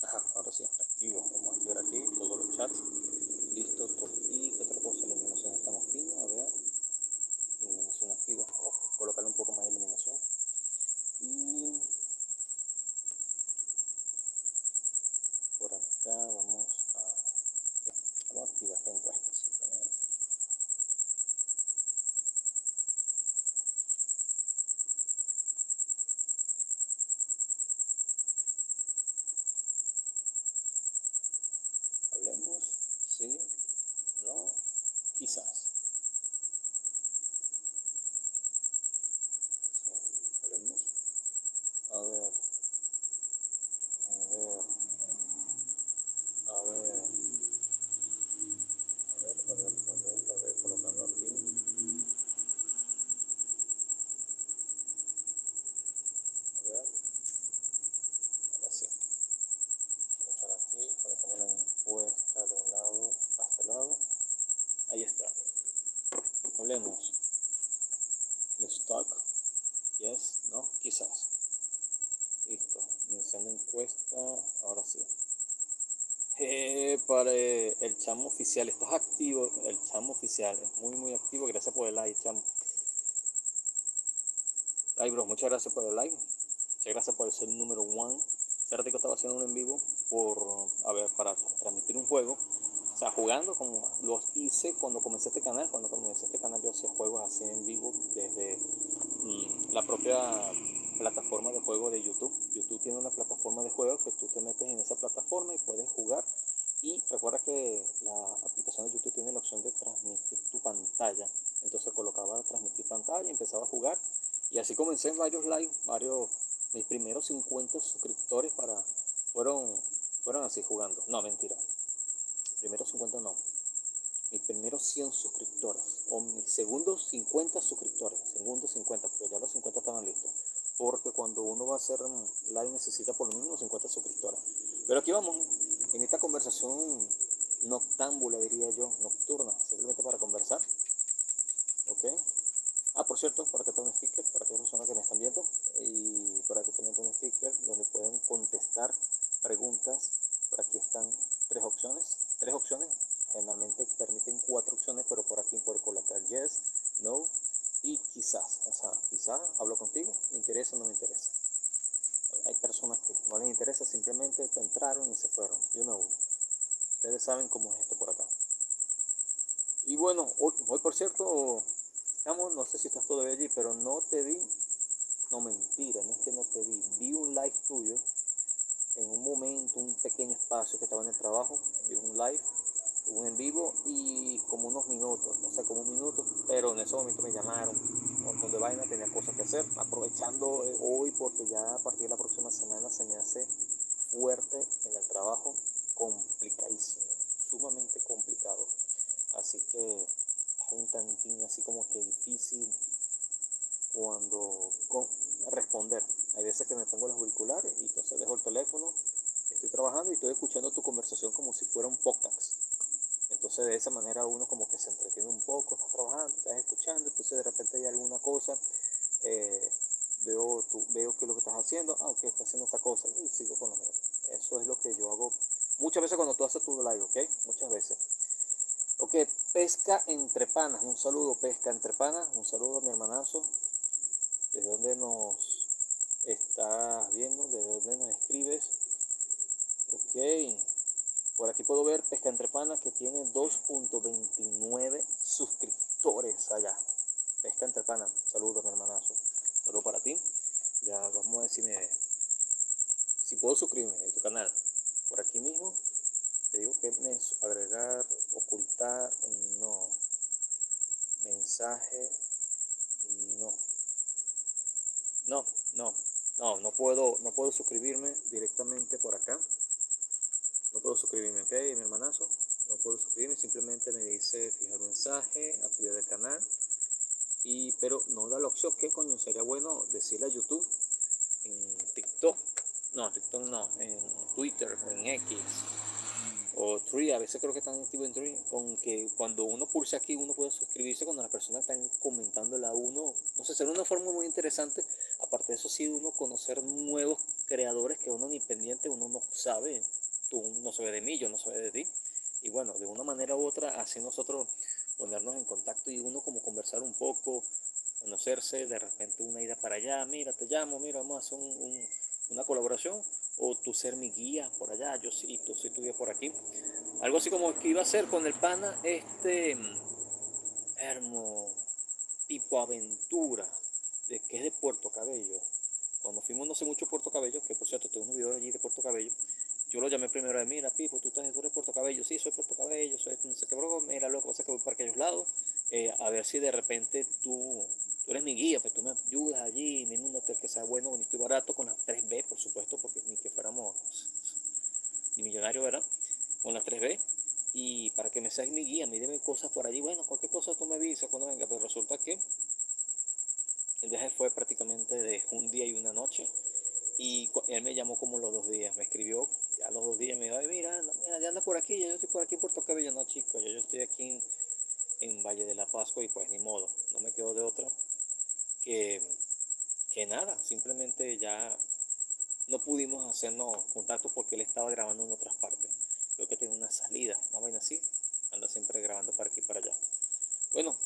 Ajá, ahora sí, activo. Vamos a activar aquí todos los chats. Listo. Y qué otra cosa, la iluminación estamos fino. A ver, iluminación activa. Ojo, colocarle un poco más de iluminación. Y por acá vamos a activar esta encuesta simplemente. Hablemos, sí, no, quizás. Sí, hablemos. A ver, a ver, a ver, colocando aquí. A ver, ahora sí. Colocar aquí, colocamos la encuesta de un lado a este lado. Ahí está. Hablemos. Let's talk. Yes, no, quizás. Listo. Iniciando encuesta. Ahora sí. Para el chamo oficial, estás activo. El chamo oficial es muy activo. Gracias por el like, chamo. Ay, bro, muchas gracias por el like. Muchas gracias por ser el número one. Hace ratito estaba haciendo un en vivo para transmitir un juego. O sea, jugando como los hice cuando comencé este canal. Cuando comencé este canal yo hacía juegos así en vivo desde la propia plataforma de juego de YouTube. YouTube tiene una plataforma de juego que tú te metes en esa plataforma y puedes jugar. Y recuerda que la aplicación de YouTube tiene la opción de transmitir tu pantalla. Entonces colocaba transmitir pantalla, empezaba a jugar. Y así comencé en mis primeros 50 suscriptores fueron así jugando. No, mentira. Primeros 50 no. Mis primeros 100 suscriptores. O mis segundos 50 suscriptores. Segundos 50, porque ya los 50 estaban listos. Porque cuando uno va a hacer live necesita por lo mínimo 50 suscriptores. Pero aquí vamos, en esta conversación noctámbula, diría yo, nocturna, simplemente para conversar. ¿Ok? Ah, por cierto, por acá está un sticker, para aquellas personas que me están viendo, y por aquí también está un sticker donde pueden contestar preguntas. Por aquí están tres opciones, generalmente permiten cuatro opciones, pero por aquí pueden colocar yes, no y quizás. O sea, quizás hablo contigo, me interesa o no me interesa. Hay personas que no les interesa, simplemente entraron y se fueron, ustedes saben cómo es esto por acá. Y bueno, hoy por cierto, no sé si estás todavía allí, pero no te vi. No, mentira, no es que no te vi. Vi un live tuyo en un momento, un pequeño espacio que estaba en el trabajo. Vi un live, un en vivo y como unos minutos, no sé, como un minuto, pero en ese momento me llamaron. Un montón de vaina, tenía cosas que hacer. Aprovechando hoy porque ya a partir de la próxima semana se me hace fuerte en el trabajo, complicadísimo, sumamente complicado. Así que es un tantín así como que difícil cuando responder. Hay veces que me pongo los auriculares y entonces dejo el teléfono, estoy trabajando y estoy escuchando tu conversación como si fuera un podcast. Entonces de esa manera uno como que se entretiene un poco, estás trabajando, estás escuchando, entonces de repente hay alguna cosa, eh, veo qué es lo que estás haciendo, ok, estás haciendo esta cosa y sigo con lo mío. Eso es lo que yo hago muchas veces cuando tú haces tu live, ok, muchas veces. Ok, pesca entre panas, un saludo, pesca entre panas, un saludo a mi hermanazo, desde donde nos estás viendo, desde donde nos escribes. Ok, por aquí puedo ver Pesca entre Panas que tiene 2.29 suscriptores allá. Pesca entre Panas, saludos mi hermanazo, saludos para ti. Ya vamos a ver si puedo suscribirme a tu canal. Por aquí mismo te digo que agregar, ocultar, no. Mensaje, no. No, no, no puedo suscribirme directamente por acá. No puedo suscribirme, ok, mi hermanazo. No puedo suscribirme, simplemente me dice fijar mensaje, actividad del canal. Pero no da la opción, ¿qué coño? Sería bueno decirle a YouTube, en TikTok no, en Twitter, en X, o Tree, a veces creo que están activos en Tree, con que cuando uno pulsa aquí uno puede suscribirse cuando las personas están comentándole a uno, no sé, será una forma muy interesante, aparte de eso sí, uno conocer nuevos creadores que uno ni pendiente, uno no sabe, tú no sabes de mí, yo no sé de ti. Y bueno, de una manera u otra, así nosotros ponernos en contacto y uno como conversar un poco, conocerse, de repente una ida para allá, mira, te llamo, mira, vamos a hacer una colaboración, o tú ser mi guía por allá, yo sí, tú sí tu guía por aquí. Algo así como que iba a hacer con el pana, hermo, tipo aventura, que es de Puerto Cabello. Cuando fuimos no sé mucho a Puerto Cabello, que por cierto tengo unos videos allí de Puerto Cabello, yo lo llamé primero de, mira, Pipo, tú eres Puerto Cabello, sí, soy Puerto Cabello, soy no sé qué broma, mira, loco, sé que voy para aquellos lados, a ver si de repente tú eres mi guía, pues tú me ayudas allí, en un hotel que sea bueno, bonito y barato, con las 3B, por supuesto, porque ni que fuéramos ni millonarios, ¿verdad? Con las 3B, y para que me seas mi guía, me debe cosas por allí, bueno, cualquier cosa tú me avisas cuando venga, pero resulta que el viaje fue prácticamente de un día y una noche, y él me llamó como los 2 días, me escribió a los 2 días, me dijo, "Ay, mira, ya anda por aquí, ya yo estoy por aquí en Puerto Cabello, no chicos, yo estoy aquí en Valle de la Pascua y pues ni modo, no me quedo de otra que, que nada, simplemente ya no pudimos hacernos contacto porque él estaba grabando en otras partes, creo que tiene una salida, una vaina así, anda siempre grabando para aquí y para allá. Bueno,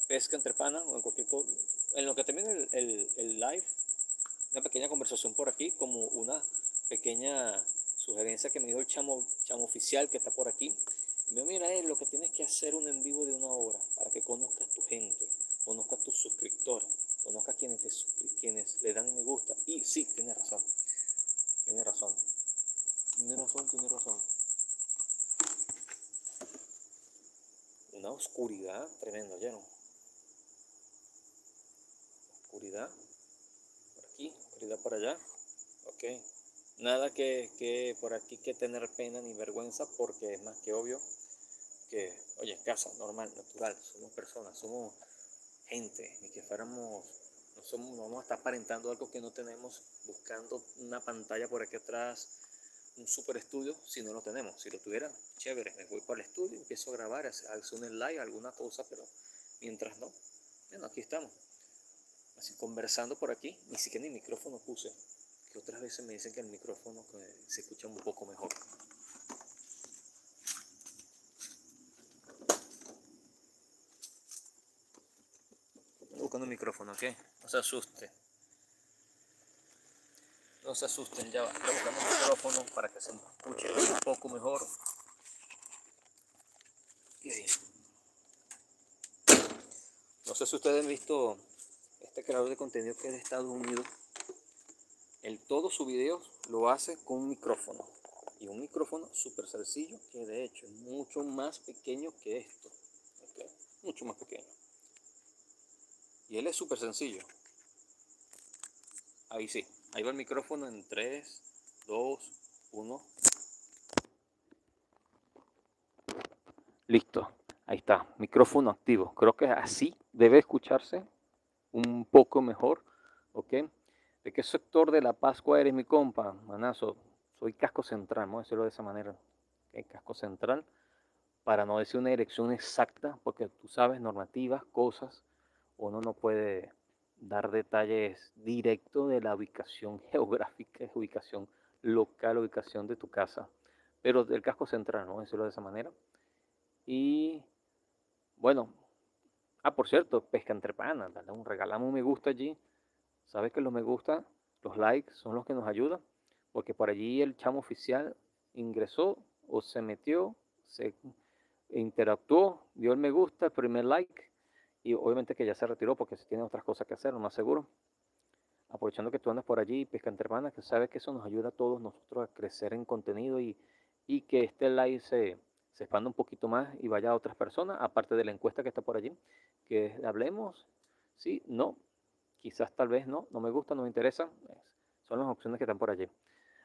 pesca entre panas o en cualquier cosa, en lo que termine el live, una pequeña conversación por aquí, como una pequeña sugerencia que me dijo el chamo oficial que está por aquí. Me dijo, mira, lo que tienes que hacer un en vivo de 1 hora para que conozcas tu gente, conozcas tus suscriptores, conozcas quienes le dan me gusta. Y sí, tiene razón, tiene razón, tiene razón, tiene razón. Una oscuridad tremenda, ¿no? Oscuridad por aquí, oscuridad por allá. Ok. Nada que por aquí que tener pena ni vergüenza porque es más que obvio que, oye, casa, normal, natural, somos personas, somos gente, ni que fuéramos, no vamos a estar aparentando algo que no tenemos, buscando una pantalla por aquí atrás, un super estudio, si no lo tenemos. Si lo tuviera, chévere, me voy para el estudio, empiezo a grabar, hacer un live, alguna cosa, pero mientras no, bueno, aquí estamos, así conversando por aquí, ni siquiera ni micrófono puse, que otras veces me dicen que el micrófono se escucha un poco mejor. Buscando un micrófono, ¿ok? No se asuste. No se asusten, ya va. Estoy buscando un micrófono para que se escuche un poco mejor. Y bien. No sé si ustedes han visto este creador de contenido que es de Estados Unidos. Él todo su video lo hace con un micrófono. Y un micrófono súper sencillo que de hecho es mucho más pequeño que esto. ¿Okay? Mucho más pequeño. Y él es súper sencillo. Ahí sí. Ahí va el micrófono en 3, 2, 1. Listo. Ahí está. Micrófono activo. Creo que así debe escucharse un poco mejor, ¿ok? ¿De qué sector de la Pascua eres mi compa? Manazo, soy Casco Central, vamos a decirlo de esa manera, ¿ok? Casco Central, para no decir una dirección exacta, porque tú sabes, normativas, cosas, uno no puede dar detalles directos de la ubicación geográfica, ubicación local, ubicación de tu casa, pero del Casco Central, vamos a decirlo de esa manera. Y bueno, por cierto, pesca entre panas, regalamos un me gusta allí. Sabes que los me gusta, los likes son los que nos ayudan, porque por allí el chamo oficial ingresó o se metió, se interactuó, dio el me gusta, el primer like, y obviamente que ya se retiró porque se tiene otras cosas que hacer, lo más seguro. Aprovechando que tú andas por allí, pesca entre panas, que sabes que eso nos ayuda a todos nosotros a crecer en contenido y que este live se expanda un poquito más y vaya a otras personas, aparte de la encuesta que está por allí, que hablemos, sí, no, quizás tal vez no, no me gusta, no me interesa, son las opciones que están por allí.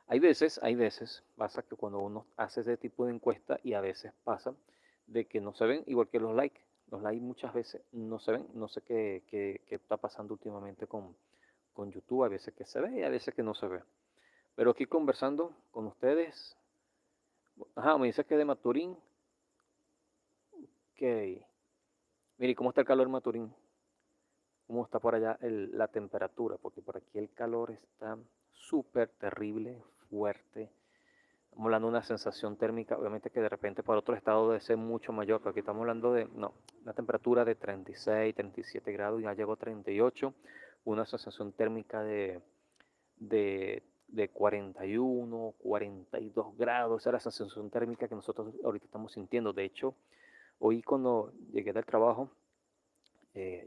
Hay veces, pasa que cuando uno hace ese tipo de encuesta y a veces pasa de que no se ven, igual que los likes muchas veces no se ven, no sé qué está pasando últimamente con YouTube, a veces que se ve y a veces que no se ve. Pero aquí conversando con ustedes, me dice que de Maturín, ok, mire, ¿cómo está el calor en Maturín? ¿Cómo está por allá la temperatura? Porque por aquí el calor está súper terrible, fuerte. Estamos hablando de una sensación térmica, obviamente que de repente para otro estado debe ser mucho mayor, pero aquí estamos hablando de, no, una temperatura de 36, 37 grados, ya llegó a 38, una sensación térmica de 41, 42 grados, esa es la sensación térmica que nosotros ahorita estamos sintiendo. De hecho, hoy cuando llegué del trabajo,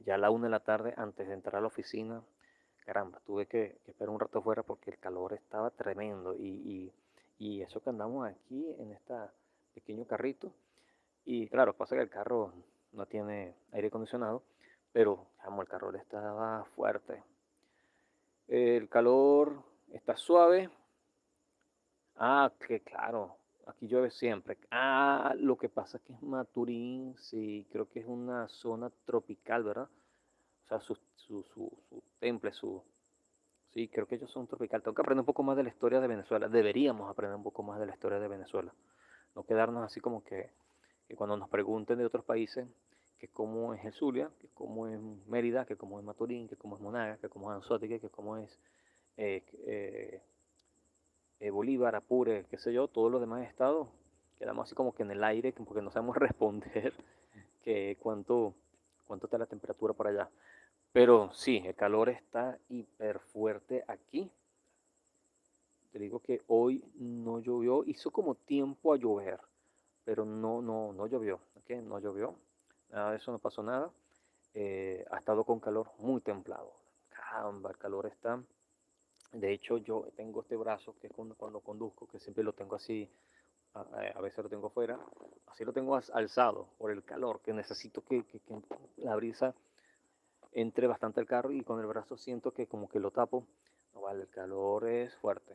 ya a la 1 de la tarde, antes de entrar a la oficina, caramba, tuve que esperar un rato afuera porque el calor estaba tremendo y eso que andamos aquí en este pequeño carrito. Y claro, pasa que el carro no tiene aire acondicionado, pero el calor estaba fuerte. El calor está suave. Ah, que claro, aquí llueve siempre. Ah, lo que pasa es que es Maturín, sí, creo que es una zona tropical, ¿verdad? O sea, su temple, su... Sí, creo que ellos son tropical. Tengo que aprender un poco más de la historia de Venezuela. Deberíamos aprender un poco más de la historia de Venezuela. No quedarnos así como que cuando nos pregunten de otros países, que cómo es el Zulia, que cómo es Mérida, que cómo es Maturín, que cómo es Monagas, que cómo es Anzoátegui, que cómo es eh, eh, Bolívar, Apure, qué sé yo, todos los demás estados, quedamos así como que en el aire, porque no sabemos responder que cuánto está la temperatura por allá. Pero sí, el calor está hiper fuerte aquí. Te digo que hoy no llovió, hizo como tiempo a llover, pero no llovió, ¿ok? No llovió, nada de eso, no pasó nada. Ha estado con calor muy templado. Caramba, el calor está. De hecho, yo tengo este brazo que es cuando conduzco, que siempre lo tengo así, a veces lo tengo fuera, así lo tengo alzado por el calor, que necesito que la brisa entre bastante al carro y con el brazo siento que como que lo tapo. No vale, el calor es fuerte.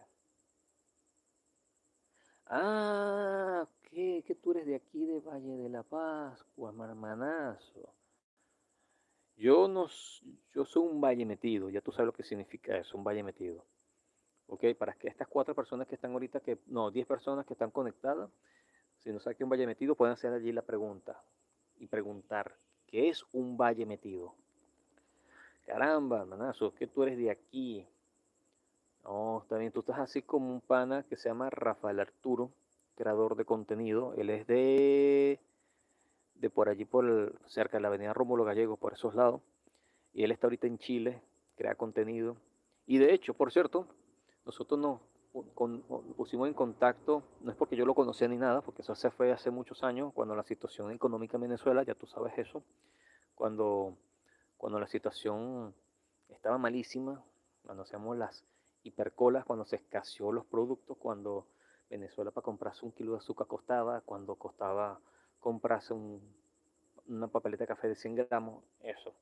Ah, que tú eres de aquí, de Valle de la Pascua, hermanazo. Yo no, yo soy un valle metido, ya tú sabes lo que significa eso, un valle metido. Ok, para que estas 4 personas que están ahorita, no, 10 personas que están conectadas, si no saben qué es un valle metido, pueden hacer allí la pregunta y preguntar, ¿qué es un valle metido? Caramba, hermanazo, es que tú eres de aquí. No, está bien, tú estás así como un pana que se llama Rafael Arturo, creador de contenido. Él es de por allí, cerca de la avenida Rómulo Gallegos, por esos lados. Y él está ahorita en Chile, crea contenido. Y de hecho, por cierto, nosotros nos pusimos en contacto, no es porque yo lo conocía ni nada, porque eso se fue hace muchos años, cuando la situación económica en Venezuela, ya tú sabes eso, cuando, cuando la situación estaba malísima, cuando hacíamos las hipercolas, cuando se escaseó los productos, cuando Venezuela para comprarse 1 kilo de azúcar costaba, cuando costaba comprarse una papeleta de café de 100 gramos, eso.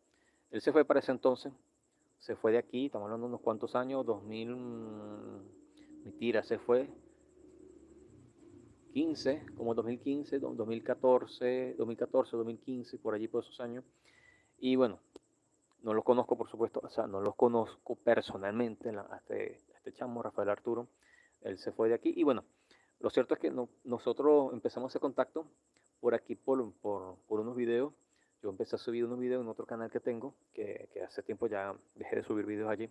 Él se fue para ese entonces, se fue de aquí, estamos hablando de unos cuantos años, 2000, mentira, se fue 15, como 2015, 2014, 2014, 2015, por allí por esos años. Y bueno, no los conozco, por supuesto, o sea, no los conozco personalmente, a este chamo, Rafael Arturo. Él se fue de aquí y bueno, lo cierto es que nosotros empezamos ese contacto por aquí, por unos videos. Yo empecé a subir unos videos en otro canal que tengo, que hace tiempo ya dejé de subir videos allí.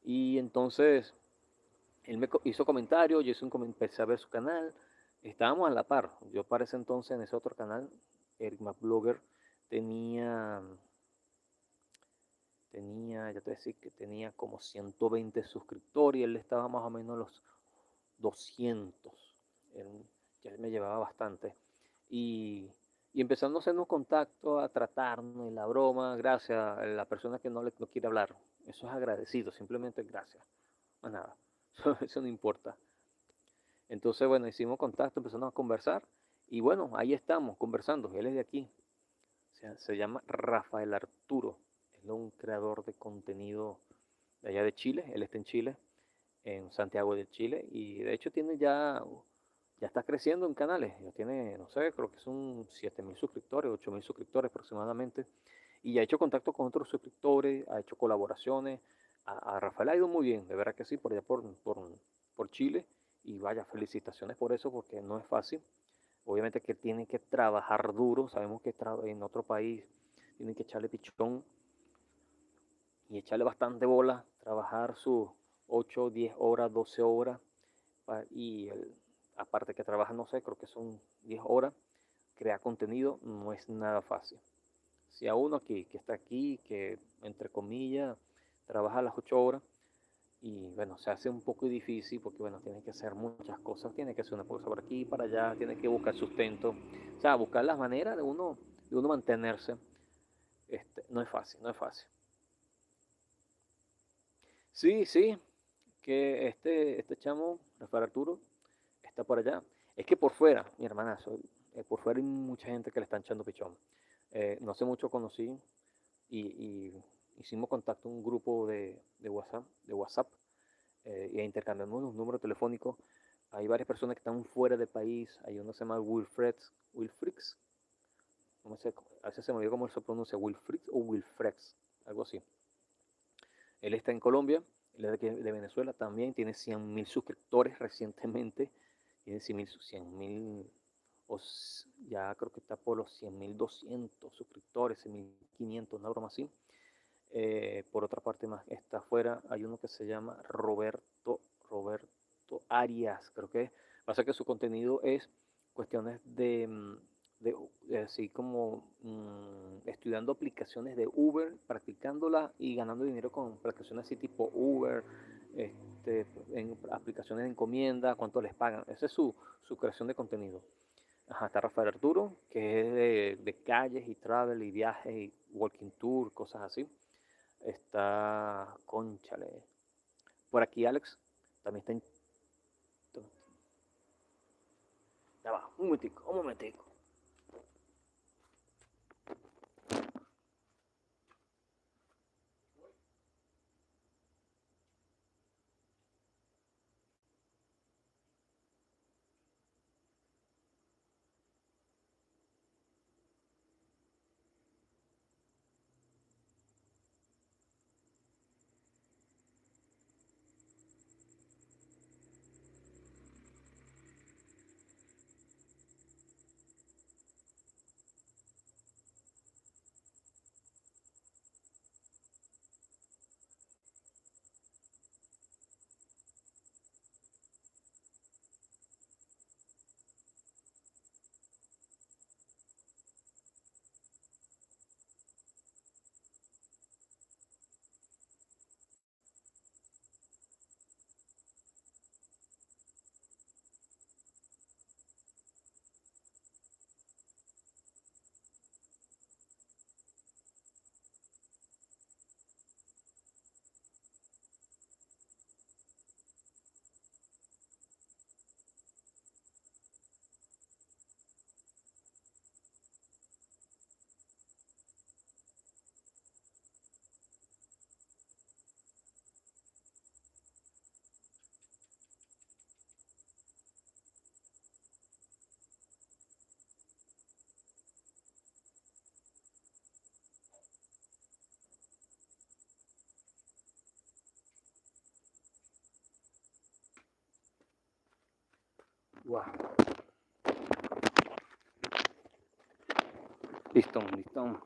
Y entonces él me hizo comentarios, yo empecé a ver su canal, estábamos a la par. Yo para ese entonces en ese otro canal, Eric Blogger, tenía, ya te voy a decir que tenía como 120 suscriptores y él estaba más o menos a los 200. Él, ya me llevaba bastante. Y, y empezando a hacernos contacto, a tratarnos y la broma, gracias a la persona que no quiere hablar. Eso es agradecido, simplemente gracias. Más nada, eso no importa. Entonces, bueno, hicimos contacto, empezamos a conversar y bueno, ahí estamos conversando. Él es de aquí, se llama Rafael Arturo, es un creador de contenido de allá de Chile, él está en Chile, en Santiago de Chile y de hecho tiene ya está creciendo en canales, ya tiene, no sé, creo que son 7.000 suscriptores, 8.000 suscriptores aproximadamente y ya ha hecho contacto con otros suscriptores, ha hecho colaboraciones. A Rafael ha ido muy bien, de verdad que sí, por allá por Chile. Y vaya, felicitaciones por eso, porque no es fácil. Obviamente que tienen que trabajar duro, sabemos que en otro país tienen que echarle pichón y echarle bastante bola, trabajar sus 8, 10 horas, 12 horas. Y aparte que trabaja, no sé, creo que son 10 horas, crear contenido no es nada fácil. Si a uno aquí, que está aquí, que entre comillas, trabaja las 8 horas, y bueno, se hace un poco difícil porque bueno, tiene que hacer muchas cosas, tiene que hacer una cosa por aquí y para allá, tiene que buscar sustento, o sea, buscar las maneras de uno mantenerse, no es fácil, no es fácil. Sí, sí, que este chamo, Rafael Arturo, está por allá. Es que por fuera, mi hermanazo, por fuera hay mucha gente que le están echando pichón. No sé mucho conocí y hicimos contacto en un grupo de WhatsApp y intercambiamos los números telefónicos. Hay varias personas que están fuera del país. Hay uno que se llama Wilfrix. No sé, a veces se me olvidó cómo se pronuncia, Wilfrix o Wilfrex, algo así. Él está en Colombia, él es de Venezuela también, tiene 100.000 suscriptores recientemente, tiene 100.000, ya creo que está por los 100.200 suscriptores, 100.500, una broma así. Por otra parte más, está afuera, hay uno que se llama Roberto Arias, creo que pasa que su contenido es cuestiones así como estudiando aplicaciones de Uber, practicándolas y ganando dinero con aplicaciones así tipo Uber, en aplicaciones de encomienda, cuánto les pagan. Esa es su creación de contenido. Ajá, está Rafael Arturo, que es de calles y travel y viajes y walking tour, cosas así. Está, conchale. Por aquí Alex también está en... Ya va, un momentico, un momentico. Wow. Listo, listo. Una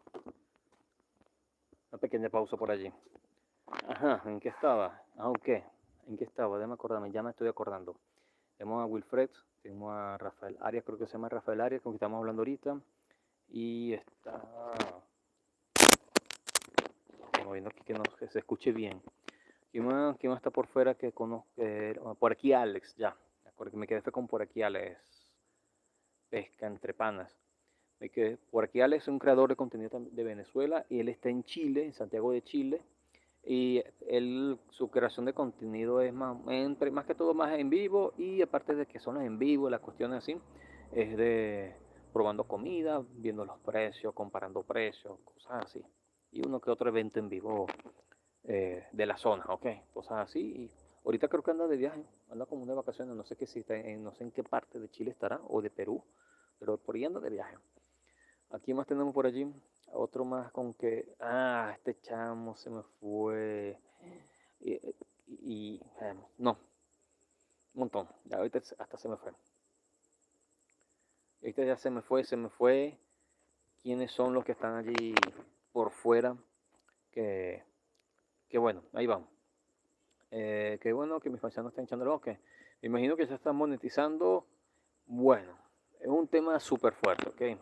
pequeña pausa por allí. Ajá, ¿en qué estaba? Ah, ok. ¿En qué estaba? Déjame acordarme, ya me estoy acordando. Tenemos a Wilfred, tenemos a Rafael Arias, creo que se llama Rafael Arias, con quien estamos hablando ahorita. Y está... Estamos viendo aquí que se escuche bien. ¿Quién más está por fuera que conozco? Por aquí Alex, ya. Me quedé con por aquí Alex. Pesca entre panas. Por aquí Alex es un creador de contenido de Venezuela y él está en Chile, en Santiago de Chile. Y su creación de contenido es más que todo más en vivo y aparte de que son en vivo, las cuestiones así, es de probando comida, viendo los precios, comparando precios, cosas así. Y uno que otro evento en vivo de la zona, ok, cosas así. Y ahorita creo que anda de viaje, anda como de vacaciones, no sé qué si está no sé en qué parte de Chile estará o de Perú, pero por ahí anda de viaje. Aquí más tenemos por allí, otro más con que, este chamo se me fue. Y, no, un montón, ya ahorita hasta se me fue. Ahorita ya se me fue. ¿Quiénes son los que están allí por fuera? Que, que bueno, ahí vamos. Que bueno que mis paisanos están echando el bosque. Me imagino que ya están monetizando Bueno, es un tema súper fuerte, ¿ok?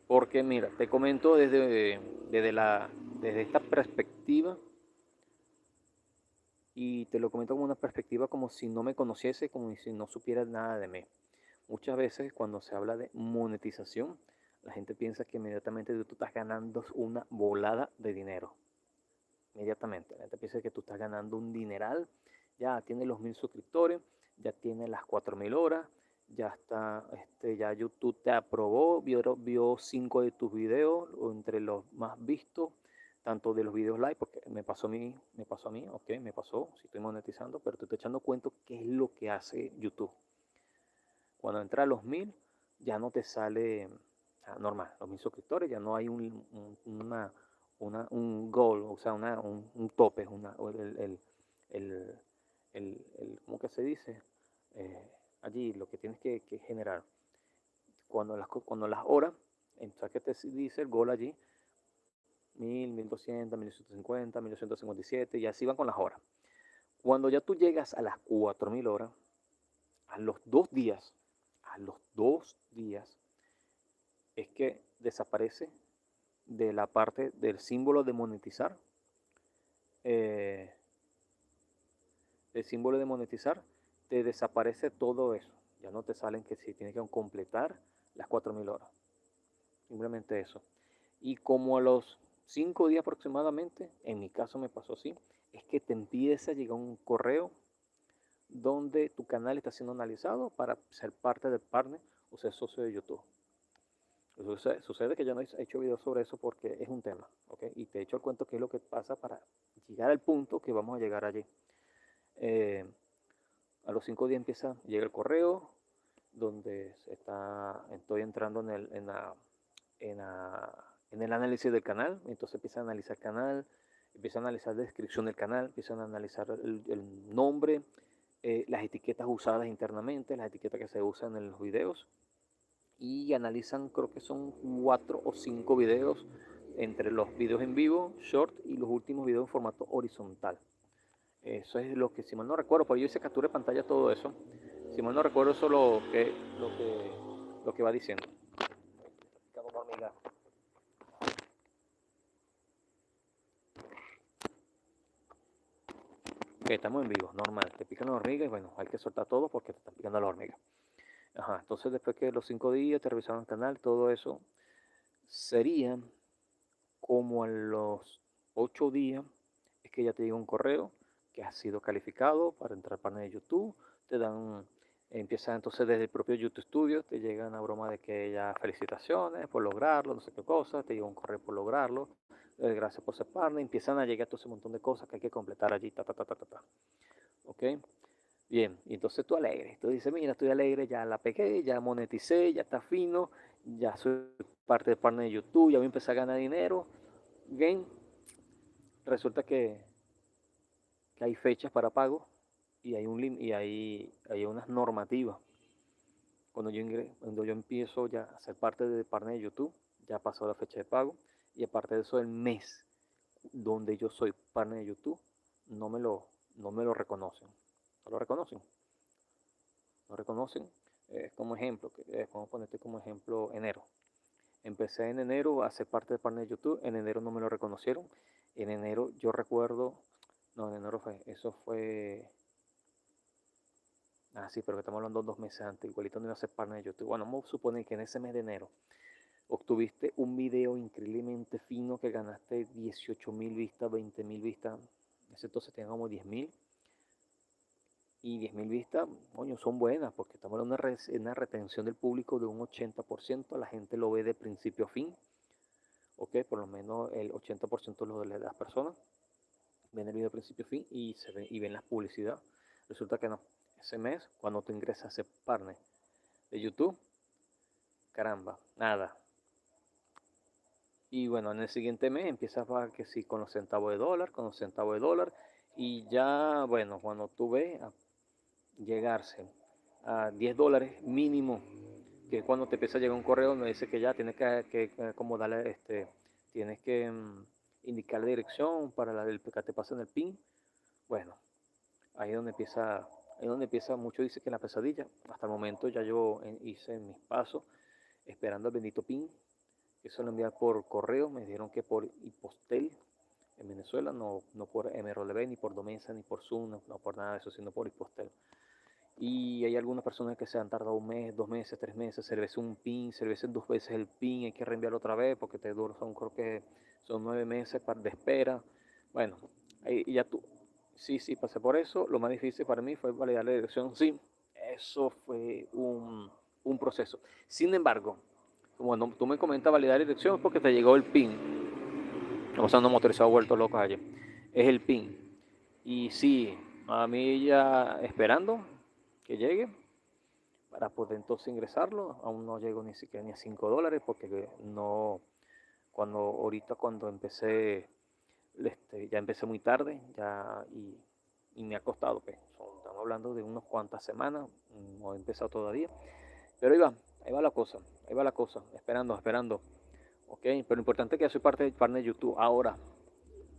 Porque mira, te comento desde esta perspectiva y te lo comento como una perspectiva como si no me conociese, como si no supiera nada de mí. Muchas veces cuando se habla de monetización, la gente piensa que inmediatamente tú estás ganando una volada de dinero. Inmediatamente, la gente piensa que tú estás ganando un dineral, ya tienes los 1000 suscriptores, ya tienes las 4000 horas, ya está, ya YouTube te aprobó, vio 5 de tus videos, o entre los más vistos, tanto de los videos live, porque me pasó a mí, ok, me pasó, si estoy monetizando, pero te estoy echando cuenta qué es lo que hace YouTube. Cuando entra a los 1000, ya no te sale normal, los 1000 suscriptores, ya no hay un goal, o sea, un tope, el, ¿cómo que se dice? Allí lo que tienes que generar. Cuando las horas, entonces que te dice el goal allí, 1000, 1200, 1150, 1257, y así van con las horas. Cuando ya tú llegas a las 4000 horas, a los 2 días, es que desaparece de la parte del símbolo de monetizar. eh, el símbolo de monetizar, te desaparece todo eso. Ya no te salen que si tienes que completar las 4000 horas. Simplemente eso. Y como a los 5 días aproximadamente, en mi caso me pasó así, es que te empieza a llegar un correo donde tu canal está siendo analizado para ser parte del partner o ser socio de YouTube. Sucede que ya no he hecho videos sobre eso porque es un tema, ¿ok? Y te he hecho el cuento qué es lo que pasa para llegar al punto que vamos a llegar allí. Eh, a los 5 días llega el correo donde estoy entrando en el análisis del canal. Entonces empieza a analizar el canal, empieza a analizar la descripción del canal, empieza a analizar el nombre, las etiquetas usadas internamente, las etiquetas que se usan en los videos, y analizan, creo que son 4 o 5 videos entre los videos en vivo, short, y los últimos videos en formato horizontal. Eso es lo que, si mal no recuerdo, por yo hice captura de pantalla todo eso. Si mal no recuerdo, eso lo que va diciendo. Ok, estamos en vivo, normal. Te pican las hormigas y bueno, hay que soltar todo porque te están picando las hormigas. Ajá, entonces después que los 5 días te revisaron el canal, todo eso, sería como a los 8 días, es que ya te llega un correo que has sido calificado para entrar al panel de YouTube. Te dan, empieza entonces desde el propio YouTube Studio, te llega una broma de que ya felicitaciones por lograrlo, no sé qué cosa, te llega un correo por lograrlo, gracias por ser partner, empiezan a llegar todo ese montón de cosas que hay que completar allí, ¿ok? Bien, y entonces tú alegre, tú dices, mira, estoy alegre, ya la pegué, ya moneticé, ya está fino, ya soy parte del partner de YouTube, ya voy a empezar a ganar dinero. Bien, resulta que hay fechas para pago y hay unas normativas. Cuando yo empiezo ya a ser parte del partner de YouTube, ya pasó la fecha de pago, y aparte de eso, el mes donde yo soy partner de YouTube no me lo, no me lo reconocen. No lo reconocen. No reconocen. Como ejemplo, vamos a ponerte como ejemplo enero. Empecé en enero a ser parte del partner de YouTube. En enero no me lo reconocieron. En enero yo recuerdo, no, en enero eso fue. Sí, pero que estamos hablando 2 meses antes, igualito no iba a ser partner de YouTube. Bueno, vamos a suponer que en ese mes de enero obtuviste un video increíblemente fino que ganaste 18.000 vistas, 20.000 vistas. En ese entonces teníamos como 10.000. Y 10.000 vistas, coño, son buenas porque estamos en una retención del público de un 80%. La gente lo ve de principio a fin. Ok, por lo menos el 80% de las personas ven el video de principio a fin y ven la publicidad. Resulta que no. Ese mes, cuando tú ingresas a ser partner de YouTube, caramba, nada. Y bueno, en el siguiente mes empiezas a ver que sí, con los centavos de dólar, con los centavos de dólar. Y ya, bueno, cuando tú ves a llegarse a $10 mínimo, que cuando te empieza a llegar un correo donde dice que ya tienes que como darle, tienes que indicar la dirección para que te pasen el PIN. Bueno, ahí es donde empieza Ahí donde empieza, mucho dice que la pesadilla. Hasta el momento ya yo hice mis pasos, esperando el bendito PIN. Eso lo envié por correo, me dijeron que por Ipostel en Venezuela, no por MRW, ni por Domensa, ni por Zoom, no por nada de eso, sino por Ipostel. Y hay algunas personas que se han tardado un mes, 2 meses, 3 meses, se le vence un PIN, se le vence 2 veces el PIN, hay que reenviarlo otra vez porque te dura, creo que son 9 meses de espera. Bueno, ahí ya tú, sí, pasé por eso. Lo más difícil para mí fue validar la dirección, sí, eso fue un proceso. Sin embargo, cuando tú me comentas validar la dirección es porque te llegó el PIN. Estamos pasando motorizados vueltos locos ayer. Es el PIN. Y sí, a mí ya esperando que llegue para poder entonces ingresarlo. Aún no llego ni siquiera ni a $5 porque no, cuando empecé, ya empecé muy tarde ya y me ha costado. Pues. Estamos hablando de unas cuantas semanas, no he empezado todavía. Pero ahí va la cosa, esperando. Ok, pero lo importante es que ya soy parte de YouTube. Ahora,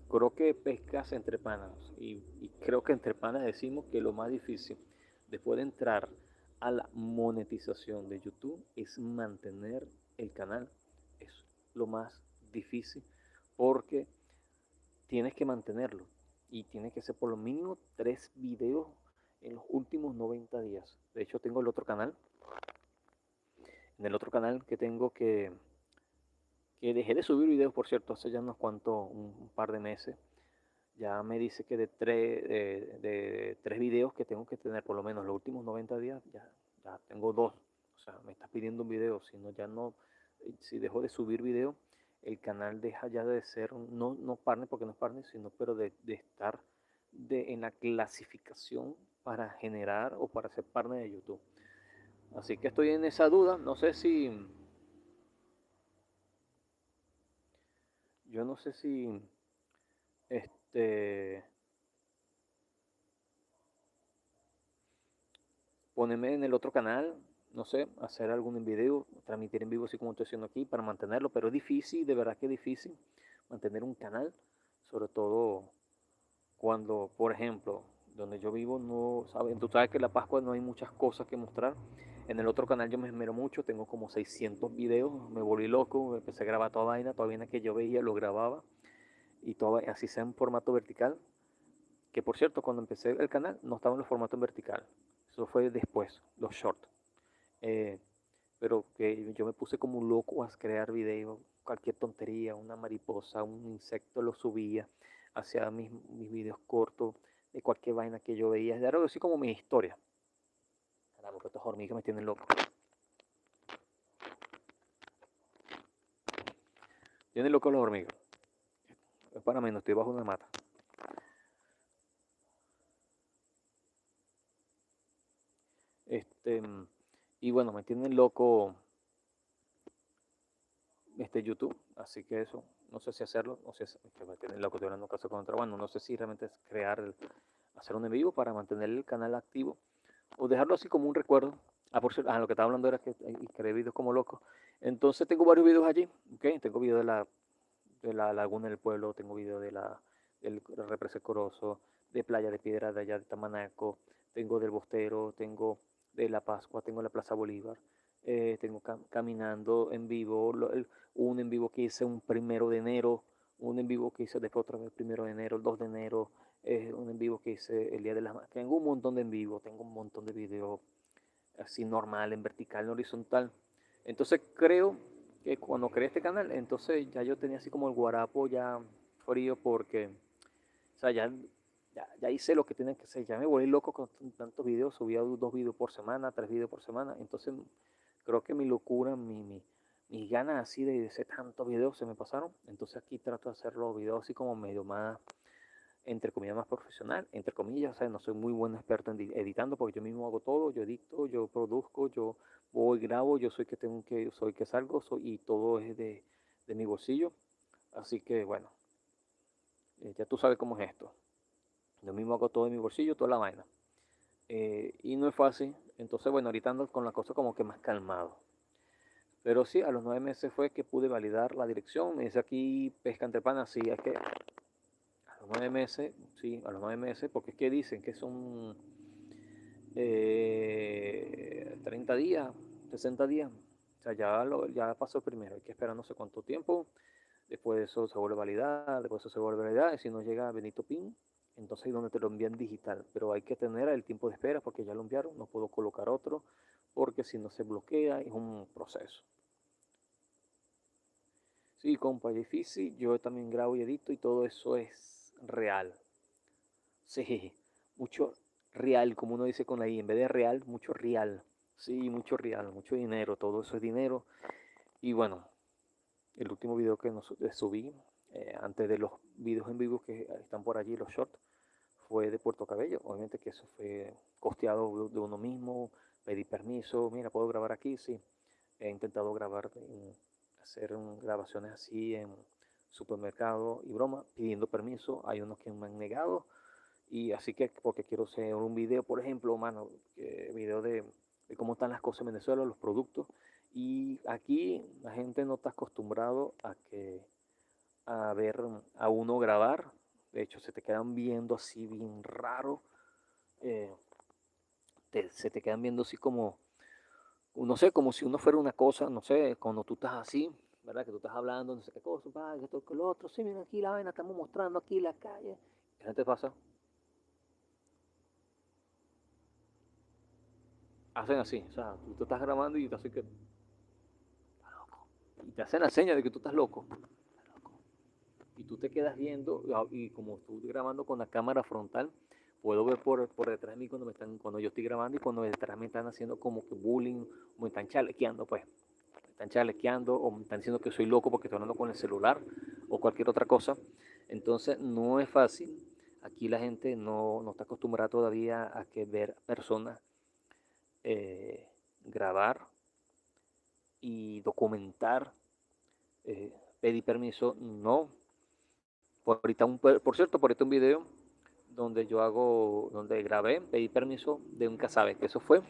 creo que pescas entre panas y creo que entre panas decimos que lo más difícil después de entrar a la monetización de YouTube es mantener el canal. Es lo más difícil porque tienes que mantenerlo y tiene que ser por lo mínimo 3 videos en los últimos 90 días. De hecho, tengo el otro canal. En el otro canal que tengo que dejé de subir videos, por cierto, hace ya unos cuantos, un par de meses. Ya me dice que de 3 videos que tengo que tener por lo menos los últimos 90 días, ya tengo 2. O sea, me está pidiendo un video, si no, ya no, si dejo de subir video, el canal deja ya de ser, no partner porque no es partner, sino pero de estar en la clasificación para generar o para ser partner de YouTube. Así que estoy en esa duda, yo no sé si, este, ponerme en el otro canal, no sé, hacer algún video, transmitir en vivo así como estoy haciendo aquí para mantenerlo, pero es difícil, de verdad que es difícil mantener un canal, sobre todo cuando, por ejemplo, donde yo vivo, no, ¿sabes? Tú sabes que en la Pascua no hay muchas cosas que mostrar. En el otro canal yo me esmero mucho, tengo como 600 videos, me volví loco, empecé a grabar toda vaina que yo veía, lo grababa, y todo, así sea en formato vertical, que por cierto, cuando empecé el canal no estaba en los formatos en vertical, eso fue después, los shorts. Eh, pero que yo me puse como un loco a crear videos, cualquier tontería, una mariposa, un insecto, lo subía, hacía mis videos cortos de cualquier vaina que yo veía, era algo así como mi historia. Caramba, pero estas hormigas me tienen loco. Tienen loco las hormigas. Es para menos, estoy bajo una mata. Este, y bueno, me tienen loco YouTube, así que eso, no sé si hacerlo, no sé si me tienen loco, estoy hablando caso contra, bueno, no sé si realmente es hacer un en vivo para mantener el canal activo o dejarlo así como un recuerdo. Por cierto, lo que estaba hablando era que creé videos como loco. Entonces tengo varios videos allí, ¿ok? Tengo videos de la laguna del pueblo, tengo videos del Represa Corozo, de Playa de Piedra de allá de Tamanaco, tengo del Bostero, tengo de La Pascua, tengo la Plaza Bolívar, tengo caminando en vivo, un en vivo que hice un 1 de enero, un en vivo que hice después otra vez 1 de enero, el 2 de enero, un en vivo que hice el día de las madres. Tengo un montón de en vivo, tengo un montón de videos así normal, en vertical, en horizontal. Entonces creo que cuando creé este canal, entonces ya yo tenía así como el guarapo ya frío porque, o sea, ya hice lo que tenía que hacer, ya me volví loco con tantos videos, subía 2 videos por semana, 3 videos por semana, entonces creo que mi locura, mis ganas así de hacer tantos videos se me pasaron, entonces aquí trato de hacer los videos así como medio más entre comillas, más profesional, entre comillas, o sea, no soy muy buen experto en editando porque yo mismo hago todo, yo edito, yo produzco, yo voy, grabo, yo soy que salgo, y todo es de mi bolsillo, así que bueno, ya tú sabes cómo es esto, yo mismo hago todo de mi bolsillo, toda la vaina, y no es fácil, entonces bueno, ahorita ando con la cosa como que más calmado, pero sí, a los 9 meses fue que pude validar la dirección, me dice aquí pesca entre panas, sí, es que a los 9 meses, sí, a los 9 meses, porque es que dicen que son 30 días, 60 días. O sea, ya pasó el primero, hay que esperar no sé cuánto tiempo. Después de eso se vuelve a validar, después de eso se vuelve a validar. Y si no llega Benito PIN, entonces ahí donde te lo envían digital. Pero hay que tener el tiempo de espera porque ya lo enviaron, no puedo colocar otro, porque si no se bloquea es un proceso. Sí, compa, es difícil. Yo también grabo y edito y todo eso es real. Sí, mucho real, como uno dice con la I, en vez de real, mucho real. Sí, mucho real, mucho dinero, todo eso es dinero. Y bueno, el último video que nos subí, antes de los videos en vivo que están por allí, los shorts, fue de Puerto Cabello. Obviamente que eso fue costeado de uno mismo, pedí permiso, mira, ¿puedo grabar aquí? Sí. He intentado grabar, hacer grabaciones así en supermercado y broma, pidiendo permiso. Hay unos que me han negado. Y así que, porque quiero hacer un video, por ejemplo, mano, video de cómo están las cosas en Venezuela, los productos. Y aquí la gente no está acostumbrado a ver a uno grabar. De hecho, se te quedan viendo así bien raro. eh, se te quedan viendo así como, no sé, como si uno fuera una cosa, no sé, cuando tú estás así, ¿verdad? Que tú estás hablando, no sé qué cosa, esto, que lo otro, sí, mira aquí la vaina, estamos mostrando aquí la calle. La gente pasa, hacen así, o sea, tú estás grabando y te hacen que, y te hacen la seña de que tú estás loco. Y tú te quedas viendo, y como estoy grabando con la cámara frontal, puedo ver por detrás de mí cuando yo estoy grabando y cuando detrás me están haciendo como que bullying, o me están chalequeando, pues. Me están chalequeando o me están diciendo que soy loco porque estoy hablando con el celular o cualquier otra cosa. Entonces no es fácil. Aquí la gente no está acostumbrada todavía a que ver personas grabar y documentar, pedir permiso, no. Por cierto, por ahorita un video donde donde grabé, pedí permiso de un casabe, que eso fue,